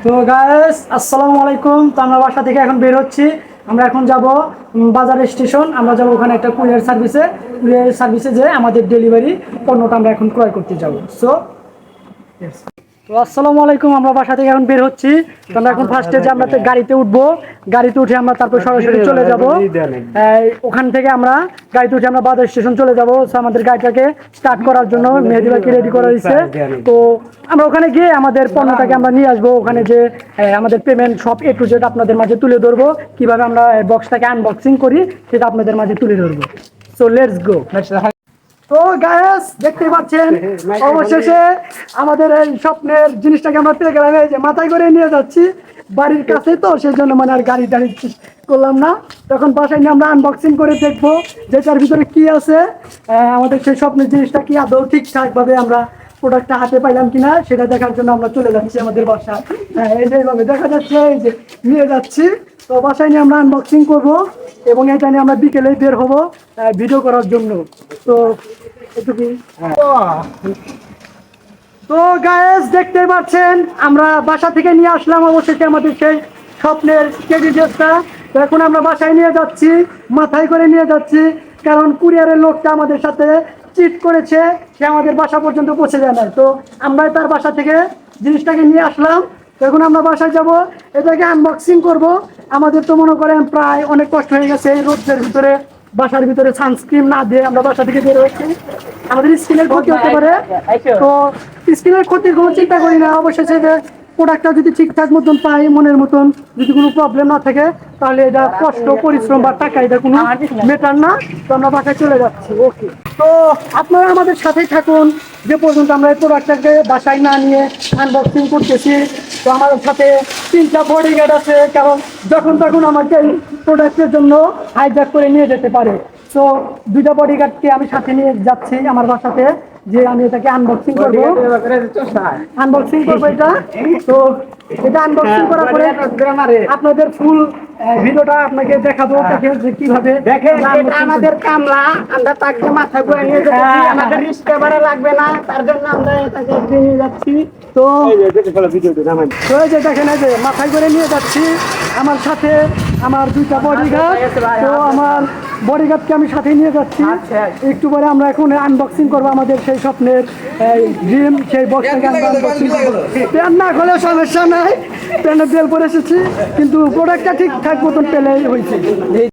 তো গাইস আসসালামু আলাইকুম। তো আমরা বাসা থেকে এখন বের হচ্ছি। আমরা এখন যাব বাজার স্টেশন। আমরা যাব ওখানে একটা কুরিয়ার সার্ভিসে যে আমাদের ডেলিভারি পণ্যটা আমরা এখন ক্রয় করতে যাব। সো তো আসসালামু আলাইকুম। আমরা বাসা থেকে এখন বের হচ্ছি। তো আমরা এখন ফার্স্টে যে আমরা গাড়িতে উঠবো, গাড়িতে উঠে আমরা তারপর সরাসরি চলে যাব ওখান থেকে আমরা গাড়িতে উঠে আমরা বাজার স্টেশন চলে যাব। আমাদের গাড়িটাকে স্টার্ট করার জন্য মেহেদী ভাইকে রেডি করা হয়েছে। তো আমরা ওখানে গিয়ে আমাদের পণ্যটাকে আমরা নিয়ে আসবো। ওখানে যে আমাদের পেমেন্ট সব A to Z আপনাদের মাঝে তুলে ধরবো, কিভাবে আমরা বক্সটাকে আনবক্সিং করি সেটা আপনাদের মাঝে তুলে ধরবো। So let's go. তো গায়েস দেখতেই পাচ্ছেন অবশেষে আমাদের এই স্বপ্নের জিনিসটাকে আমরা পেয়ে গেলাম। এই যে মাথায় করে নিয়ে যাচ্ছি বাড়ির কাছে, তো সেই জন্য মানে আর গাড়ি টাড়ি করলাম না। তখন বাসায় নিয়ে আমরা আনবক্সিং করে দেখবো যেটার ভিতরে কি আছে, আমাদের সেই স্বপ্নের জিনিসটা কি আদৌ ঠিকঠাক ভাবে আমরা প্রোডাক্টটা হাতে পাইলাম কিনা সেটা দেখার জন্য আমরা চলে যাচ্ছি আমাদের বাসায়। এই যে এইভাবে দেখা যাচ্ছে, এই যে নিয়ে যাচ্ছি। তো বাসায় নিয়ে আমরা আনবক্সিং করবো এবং এটা নিয়ে আমরা বিকেলে বের হবো ভিডিও করার জন্য। তো তো গায়েস দেখতে পাচ্ছেন আমরা বাসা থেকে নিয়ে আসলাম অবশেষে আমাদের সেই স্বপ্নের টেডি ড্রেসটা। তো এখন আমরা বাসায় নিয়ে যাচ্ছি, মাথায় করে নিয়ে যাচ্ছি, কারণ কুরিয়ারের লোকটা আমাদের সাথে চিট করেছে, সে আমাদের বাসা পর্যন্ত পৌঁছে যায় না। তো আমরা তার বাসা থেকে জিনিসটাকে নিয়ে আসলাম। তো এখন আমরা বাসায় যাব, এটাকে আনবক্সিং করব। আমাদের তো মনে করেন প্রায় অনেক কষ্ট হয়ে গেছে এই রোদের ভিতরে, বাসার ভিতরে সানস্ক্রিন না দিয়ে আমরা বাসা থেকে বের হচ্ছি। আমাদের স্কিনের ক্ষতি হতে পারে, তো স্কিনের ক্ষতির কোনো চিন্তা করি না। অবশেষে যে প্রোডাক্টটা যদি ঠিকঠাক মতন পাই, মনের মতন যদি কোনো প্রবলেম না থাকে, তাহলে এটা কষ্ট পরিশ্রম বা টাকা এটা কোনো ম্যাটার না। তো আমরা বাসায় চলে যাচ্ছি। ওকে, তো আপনারা আমাদের সাথেই থাকুন যে পর্যন্ত আমরা এই প্রোডাক্টটাকে বাসায় না নিয়ে আনবক্সিং করতেছি। তো আমাদের সাথে 3টা বডিগার্ড আছে, কারণ যখন তখন আমাকে এই প্রোডাক্টের জন্য হাইজ্যাক করে নিয়ে যেতে পারে। তো 2টা বডিগার্ডকে আমি সাথে নিয়ে যাচ্ছি আমার বাসাতে, যে আমি এটাকে আনবক্সিং করবো এটা। তো এটা আনবক্সিং করার পরে আপনাদের ফুল ভিডিওটা আপনাকে দেখাবো যে কিভাবে আমাদের কামলা আমরা তাকে মাথায় করে নিয়ে যাচ্ছি, আমাদের রিস্কে ভাড়া লাগবে না, তার জন্য আমরা এটাকে নিয়ে যাচ্ছি। তো এই যে দেখেন, এই যে মাথায় করে নিয়ে যাচ্ছি আমার সাথে আমার 2টা বডিগার্ড। তো আমার বডিগার্ডকে আমি সাথে নিয়ে যাচ্ছি। একটু পরে আমরা এখন আনবক্সিং করবো আমাদের সেই স্বপ্নের ড্রিম সেই বক্সটাকে আমরা আনবক্সিং করবো। প্যান না হলে সমস্যা নাই, প্যানের তেল পরে এসেছি, কিন্তু প্রোডাক্টটা ঠিকঠাক মতন পেলেই হয়েছে।